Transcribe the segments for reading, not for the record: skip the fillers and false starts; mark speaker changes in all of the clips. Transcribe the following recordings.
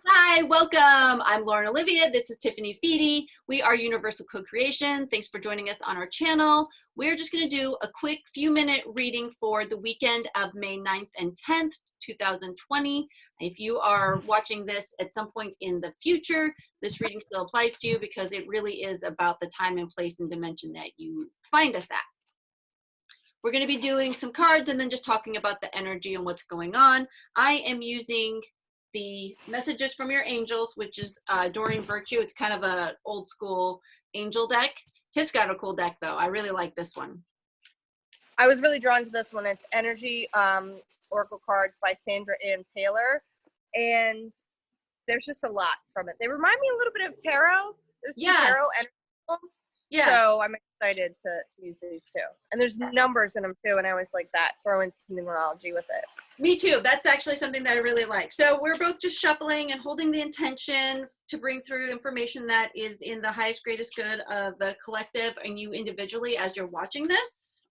Speaker 1: Hi, welcome. I'm Lauren Olivia. This is Tiffany Fede. We are Universal Co-Creation. Thanks for joining us on our channel. We're just going to do a quick few-minute reading for the weekend of May 9th and 10th, 2020. If you are watching this at some point in the future, this reading still applies to you because it really is about the time and place and dimension that you find us at. We're going to be doing some cards and then just talking about the energy and what's going on. I am using the Messages from Your Angels, which is Doreen Virtue. It's kind of a old school angel deck. Tiff's got a cool deck though. I really like this one.
Speaker 2: I was really drawn to this one. It's Energy Oracle cards by Sandra Ann Taylor. And there's just a lot from it. They remind me a little bit of tarot. There's some tarot energy. Yeah. So I'm excited to use these too. And there's numbers in them too. And I always like that. Throw in some numerology with it.
Speaker 1: Me too. That's actually something that I really like. So we're both just shuffling and holding the intention to bring through information that is in the highest, greatest good of the collective and you individually as you're watching this.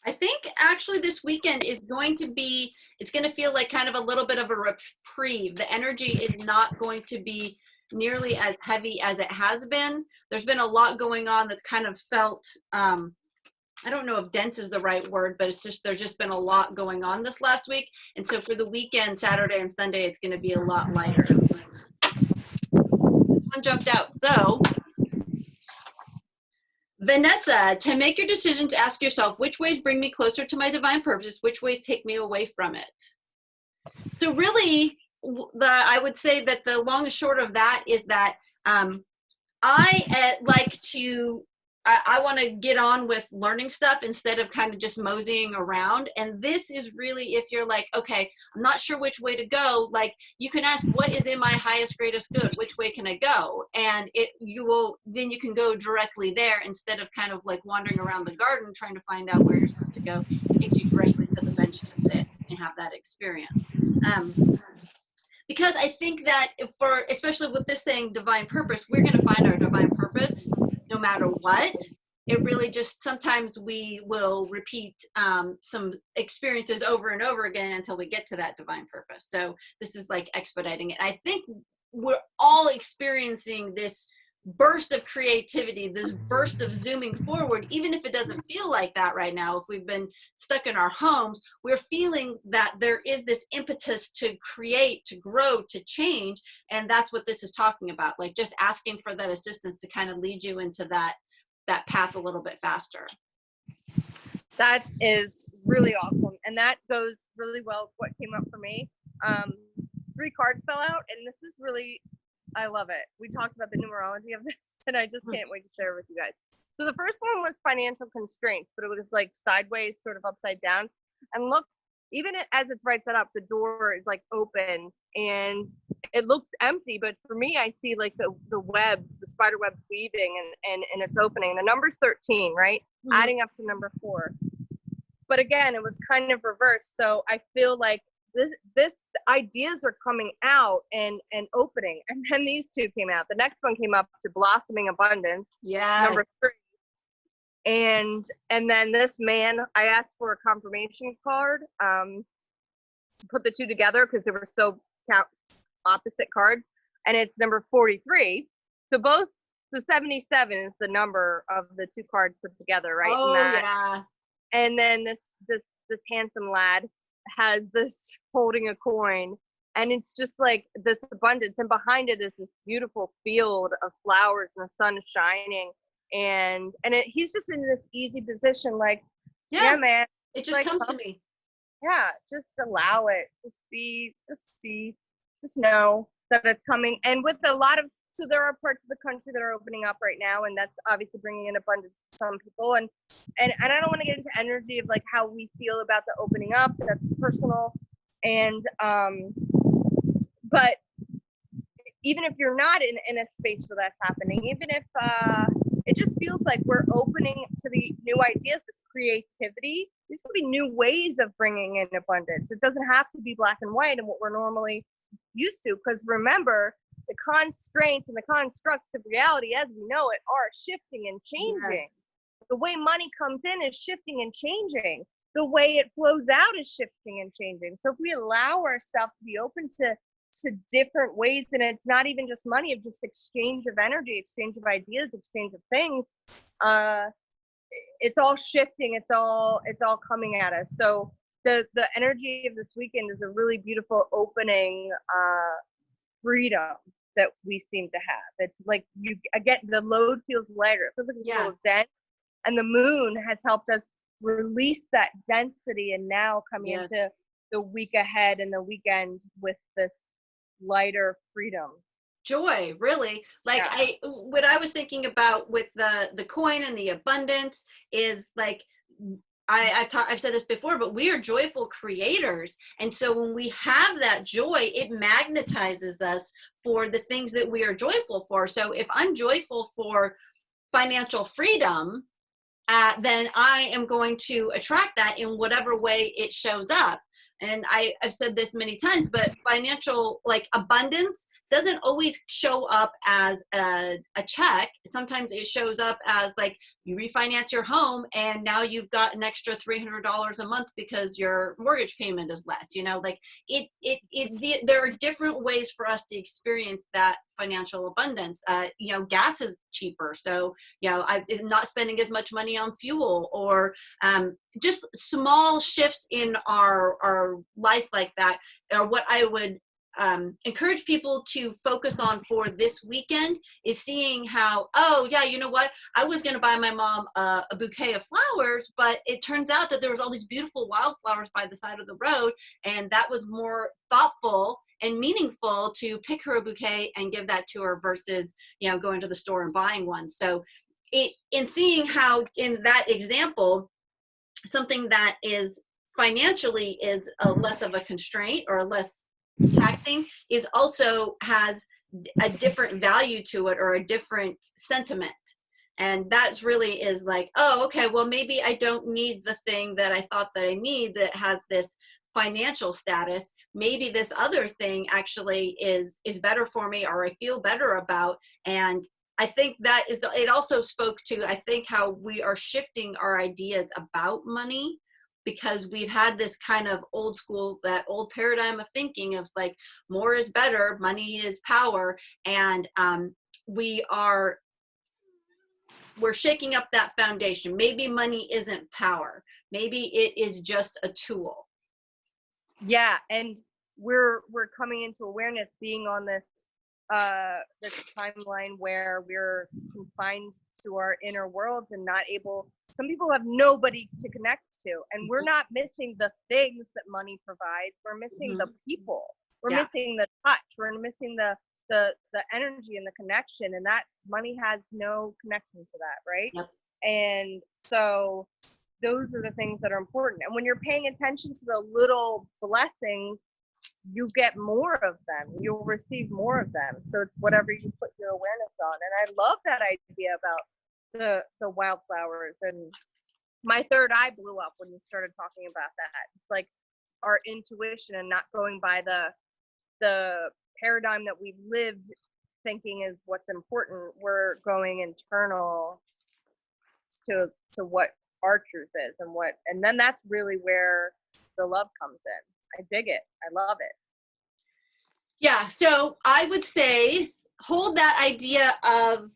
Speaker 1: I think actually this weekend is going to be, it's going to feel like kind of a little bit of a reprieve. The energy is not going to be nearly as heavy as it has been. There's been a lot going on that's kind of felt, I don't know if dense is the right word, but it's just, there's just been a lot going on this last week. And so for the weekend, Saturday and Sunday, it's going to be a lot lighter. This one jumped out. So Vanessa, to make your decisions, ask yourself, which ways bring me closer to my divine purpose? Which ways take me away from it? So really, I would say that the long and short of that is that I like to, I want to get on with learning stuff instead of kind of just moseying around. And this is really, if you're like, okay, I'm not sure which way to go, like you can ask, what is in my highest, greatest good? Which way can I go? And then you can go directly there instead of kind of like wandering around the garden trying to find out where you're supposed to go. It takes you directly to the bench to sit and have that experience. Because I think that especially with this saying divine purpose, we're going to find our divine purpose no matter what. It really just, sometimes we will repeat some experiences over and over again until we get to that divine purpose. So this is like expediting it. I think we're all experiencing this burst of creativity, this burst of zooming forward, even if it doesn't feel like that right now. If we've been stuck in our homes, we're feeling that there is this impetus to create, to grow, to change. And that's what this is talking about, like just asking for that assistance to kind of lead you into that path a little bit faster.
Speaker 2: That is really awesome. And that goes really well with what came up for me. 3 cards fell out, and this is really, I love it. We talked about the numerology of this, and I just can't wait to share it with you guys. So the first one was financial constraints, but it was like sideways, sort of upside down. And look, even as it's right set up, the door is like open and it looks empty. But for me, I see like the webs, the spider webs weaving and it's opening. The number's 13, right? Mm-hmm. Adding up to number 4. But again, it was kind of reversed. So I feel like this ideas are coming out and opening, and then these 2 came out. The next one came up to blossoming abundance.
Speaker 1: Yeah.
Speaker 2: Number 3. And then this man, I asked for a confirmation card, put the 2 together because they were so opposite cards, and it's number 43. So both, the 77 is the number of the 2 cards put together, right?
Speaker 1: Oh, yeah.
Speaker 2: And then this handsome lad has this holding a coin, and it's just like this abundance, and behind it is this beautiful field of flowers and the sun is shining, and he's just in this easy position, like yeah man,
Speaker 1: it just like, comes to me.
Speaker 2: Yeah, just allow it, just know that it's coming. And with a lot of, so there are parts of the country that are opening up right now, and that's obviously bringing in abundance to some people. And I don't want to get into energy of like how we feel about the opening up. That's personal. And but even if you're not in a space where that's happening, even if it just feels like we're opening to the new ideas, this creativity, these could be new ways of bringing in abundance. It doesn't have to be black and white and what we're normally used to, because remember, the constraints and the constructs of reality as we know it are shifting and changing. Yes. The way money comes in is shifting and changing. the way it flows out is shifting and changing. So if we allow ourselves to be open to different ways, and it's not even just money, of just exchange of energy, exchange of ideas, exchange of things, it's all shifting, it's all coming at us. So the energy of this weekend is a really beautiful opening freedom that we seem to have. It's like you again, the load feels lighter, it feels like it's a little dense, and the moon has helped us release that density, and now coming into the week ahead and the weekend with this lighter freedom,
Speaker 1: joy, really. Like what I was thinking about with the coin and the abundance is like, I've said this before, but we are joyful creators. And so when we have that joy, it magnetizes us for the things that we are joyful for. So if I'm joyful for financial freedom, then I am going to attract that in whatever way it shows up. And I've said this many times, but financial like abundance doesn't always show up as a check. Sometimes it shows up as like you refinance your home and now you've got an extra $300 a month because your mortgage payment is less. You know, like there are different ways for us to experience that financial abundance. You know, gas is cheaper, so you know I'm not spending as much money on fuel, or just small shifts in our life like that are what I would encourage people to focus on for this weekend, is seeing how, oh yeah, you know what, I was going to buy my mom a bouquet of flowers, but it turns out that there was all these beautiful wildflowers by the side of the road, and that was more thoughtful and meaningful to pick her a bouquet and give that to her versus, you know, going to the store and buying one. So in seeing how in that example, something that is financially is a less of a constraint or less taxing is also has a different value to it or a different sentiment. And that's really is like, oh, okay, well, maybe I don't need the thing that I thought that I need that has this financial status. Maybe this other thing actually is better for me, or I feel better about. And I think that is, it also spoke to, I think, how we are shifting our ideas about money, because we've had this kind of old school, that old paradigm of thinking of like, more is better, money is power. And we're shaking up that foundation. Maybe money isn't power. Maybe it is just a tool.
Speaker 2: Yeah, and we're coming into awareness, being on this timeline where we're confined to our inner worlds and not able, some people have nobody to connect to, and we're not missing the things that money provides, we're missing the people, we're missing the touch, we're missing the energy and the connection, and that money has no connection to that, right? And so those are the things that are important. And when you're paying attention to the little blessings, you get more of them, you'll receive more of them. So it's whatever you put your awareness on. And I love that idea about the wildflowers. And my third eye blew up when you started talking about that. It's like our intuition and not going by the paradigm that we've lived thinking is what's important. We're going internal to what our truth is, and then that's really where the love comes in. I dig it. I love it.
Speaker 1: Yeah. So I would say hold that idea of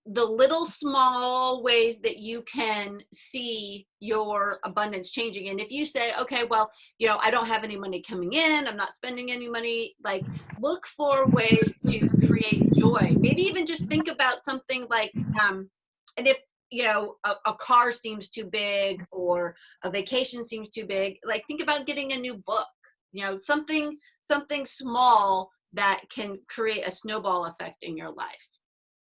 Speaker 1: the little small ways that you can see your abundance changing. And if you say, okay, well, you know, I don't have any money coming in, I'm not spending any money, like look for ways to create joy. Maybe even just think about something like, and if, you know, a car seems too big or a vacation seems too big, like think about getting a new book, you know, something small that can create a snowball effect in your life.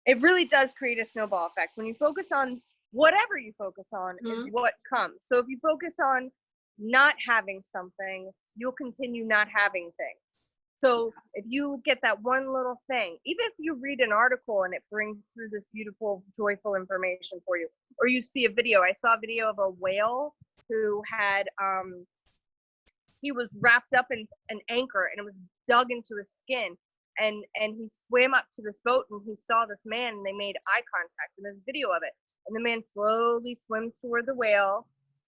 Speaker 2: It really does create a snowball effect. When you focus on whatever you focus on is what comes. So if you focus on not having something, you'll continue not having things. So if you get that one little thing, even if you read an article and it brings through this beautiful, joyful information for you, or you see a video. I saw a video of a whale who had, he was wrapped up in an anchor and it was dug into his skin. And he swam up to this boat and he saw this man and they made eye contact, and there's a video of it. And the man slowly swims toward the whale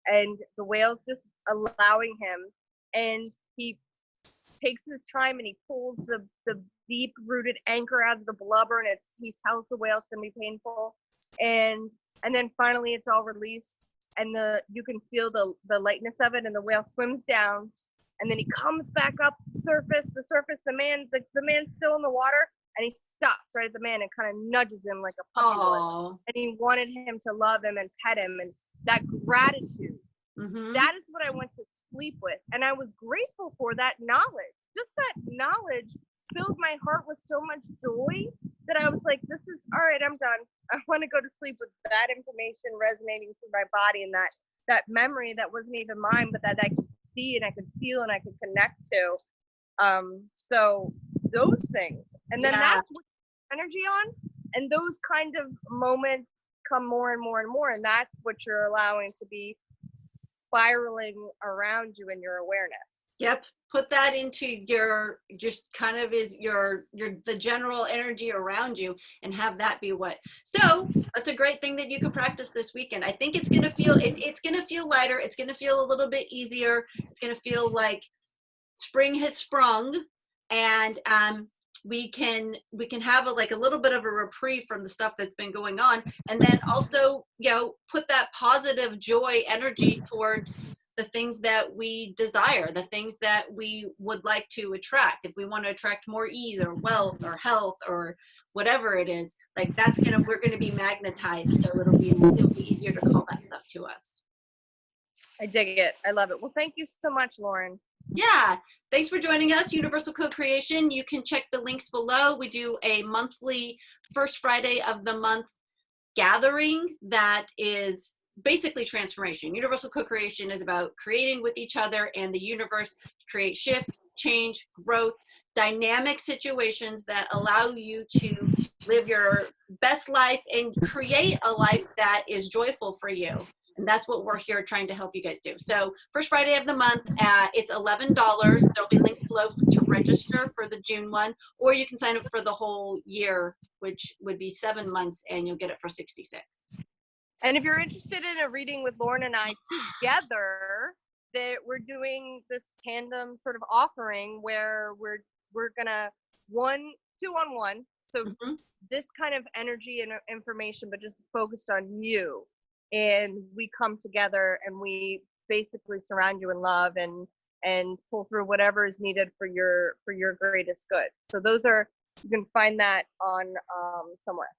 Speaker 2: and the whale's just allowing him, and he takes his time and he pulls the deep rooted anchor out of the blubber, and he tells the whale it's gonna be painful, and then finally it's all released, and you can feel the lightness of it, and the whale swims down, and then he comes back up the surface, the man's still in the water, and he stops right at the man and kind of nudges him like a puppy would, and he wanted him to love him and pet him, and that gratitude. That is what I went to sleep with. And I was grateful for that knowledge. Just that knowledge filled my heart with so much joy that I was like, this is all right, I'm done. I want to go to sleep with that information resonating through my body, and that memory that wasn't even mine, but that I could see and I could feel and I could connect to. So those things. And then that's what energy on. And those kind of moments come more and more and more. And that's what you're allowing to be spiraling around you in your awareness.
Speaker 1: Yep. Put that into your, just kind of is the general energy around you, and have that be what. So that's a great thing that you can practice this weekend. I think it's going to feel, it's going to feel lighter. It's going to feel a little bit easier. It's going to feel like spring has sprung, and we can have a little bit of a reprieve from the stuff that's been going on, and then also, put that positive joy energy towards the things that we desire, the things that we would like to attract. If we want to attract more ease or wealth or health or whatever it is, like we're gonna be magnetized, so it'll be easier to call that stuff to us.
Speaker 2: I dig it. I love it. Well, thank you so much, Lauren.
Speaker 1: Yeah, thanks for joining us, Universal Co-Creation. You can check the links below. We do a monthly first Friday of the month gathering that is basically transformation. Universal Co-Creation is about creating with each other and the universe to create shift, change, growth, dynamic situations that allow you to live your best life and create a life that is joyful for you. And that's what we're here trying to help you guys do. So first Friday of the month, it's $11. There'll be links below to register for the June one, or you can sign up for the whole year, which would be 7 months, and you'll get it for $66.
Speaker 2: And if you're interested in a reading with Lauren and I together, that we're doing this tandem sort of offering where we're gonna 2-on-1. So this kind of energy and information, but just focused on you. And we come together and we basically surround you in love and pull through whatever is needed for your greatest good. So you can find that on somewhere.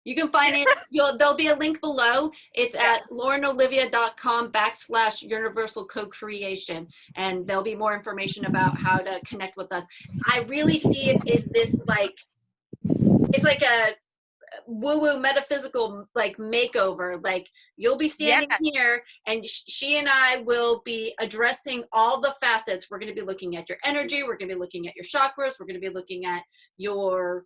Speaker 1: You can find it, there'll be a link below. It's at laurenolivia.com/universal co-creation. And there'll be more information about how to connect with us. I really see it in this, it's like a woo-woo metaphysical makeover. Like, you'll be standing here, and she and I will be addressing all the facets. We're going to be looking at your energy. We're going to be looking at your chakras. We're going to be looking at your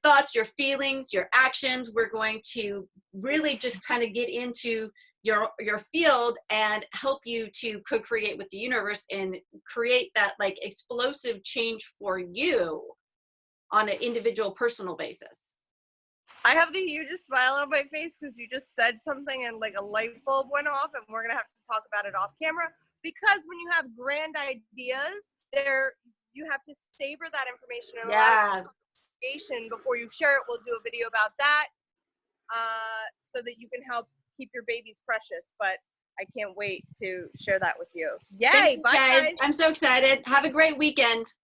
Speaker 1: thoughts, your feelings, your actions. We're going to really just kind of get into your field and help you to co-create with the universe and create that explosive change for you on an individual personal basis.
Speaker 2: I have the hugest smile on my face because you just said something and a light bulb went off, and we're gonna have to talk about it off camera, because when you have grand ideas, you have to savor that information and allow it before you share it. We'll do a video about that so that you can help keep your babies precious. But I can't wait to share that with you. Yay! Bye, guys.
Speaker 1: I'm so excited. Have a great weekend.